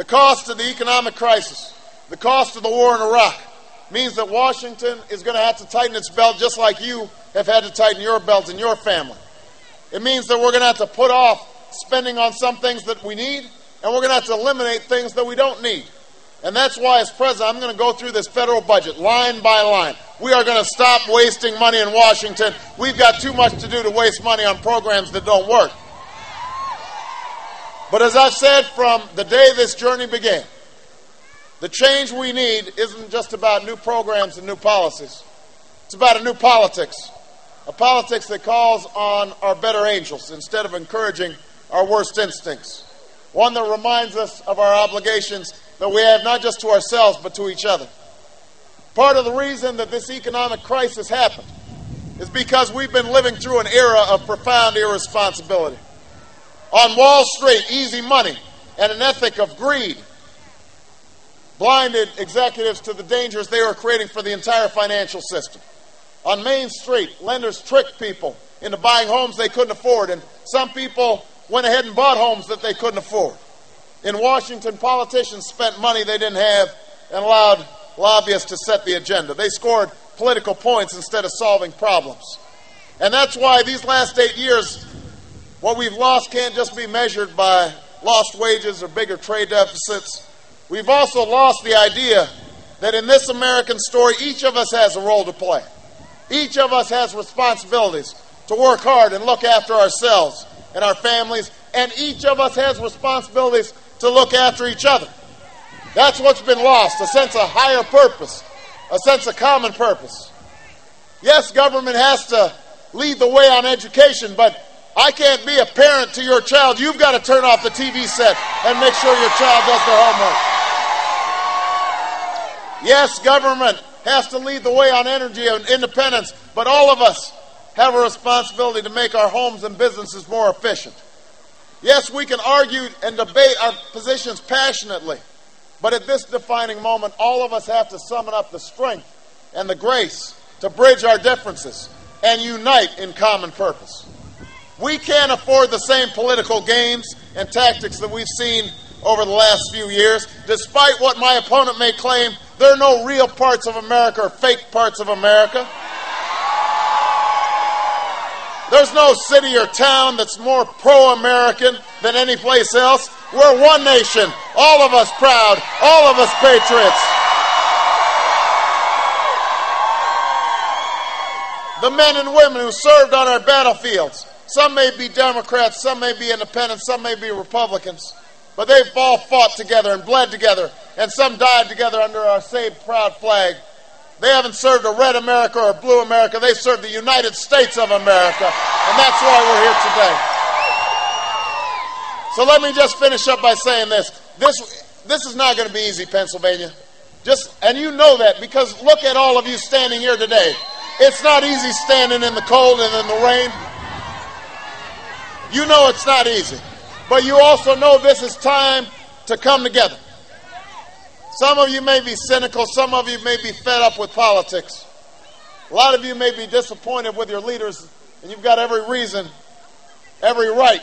The cost of the economic crisis, the cost of the war in Iraq, means that Washington is going to have to tighten its belt just like you have had to tighten your belts in your family. It means that we're going to have to put off spending on some things that we need, and we're going to have to eliminate things that we don't need. And that's why, as president, I'm going to go through this federal budget line by line. We are going to stop wasting money in Washington. We've got too much to do to waste money on programs that don't work. But as I've said from the day this journey began, the change we need isn't just about new programs and new policies. It's about a new politics, a politics that calls on our better angels instead of encouraging our worst instincts, one that reminds us of our obligations that we have not just to ourselves but to each other. Part of the reason that this economic crisis happened is because we've been living through an era of profound irresponsibility. On Wall Street, easy money and an ethic of greed blinded executives to the dangers they were creating for the entire financial system. On Main Street, lenders tricked people into buying homes they couldn't afford, and some people went ahead and bought homes that they couldn't afford. In Washington, politicians spent money they didn't have and allowed lobbyists to set the agenda. They scored political points instead of solving problems. And that's why these last 8 years, what we've lost can't just be measured by lost wages or bigger trade deficits. We've also lost the idea that in this American story, each of us has a role to play. Each of us has responsibilities to work hard and look after ourselves and our families, and each of us has responsibilities to look after each other. That's what's been lost, a sense of higher purpose, a sense of common purpose. Yes, government has to lead the way on education, but I can't be a parent to your child. You've got to turn off the TV set and make sure your child does their homework. Yes, government has to lead the way on energy and independence, but all of us have a responsibility to make our homes and businesses more efficient. Yes, we can argue and debate our positions passionately, but at this defining moment, all of us have to summon up the strength and the grace to bridge our differences and unite in common purpose. We can't afford the same political games and tactics that we've seen over the last few years. Despite what my opponent may claim, there are no real parts of America or fake parts of America. There's no city or town that's more pro-American than any place else. We're one nation, all of us proud, all of us patriots. The men and women who served on our battlefields, some may be Democrats, some may be independents, some may be Republicans, but they've all fought together and bled together, and some died together under our same proud flag. They haven't served a red America or a blue America. They've served the United States of America, and that's why we're here today. So let me just finish up by saying this. This is not going to be easy, Pennsylvania. And you know that because look at all of you standing here today. It's not easy standing in the cold and in the rain. You know it's not easy. But you also know this is time to come together. Some of you may be cynical. Some of you may be fed up with politics. A lot of you may be disappointed with your leaders, and you've got every reason, every right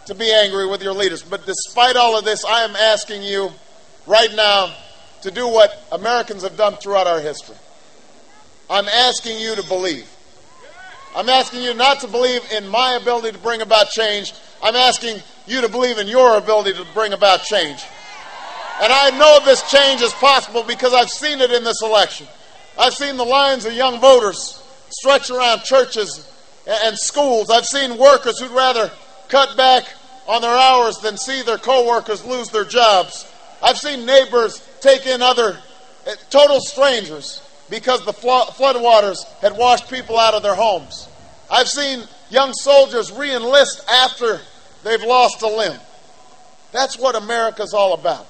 to be angry with your leaders. But despite all of this, I am asking you right now to do what Americans have done throughout our history. I'm asking you to believe. I'm asking you not to believe in my ability to bring about change. I'm asking you to believe in your ability to bring about change. And I know this change is possible because I've seen it in this election. I've seen the lines of young voters stretch around churches and schools. I've seen workers who'd rather cut back on their hours than see their co-workers lose their jobs. I've seen neighbors take in other total strangers because the floodwaters had washed people out of their homes. I've seen young soldiers re-enlist after they've lost a limb. That's what America's all about.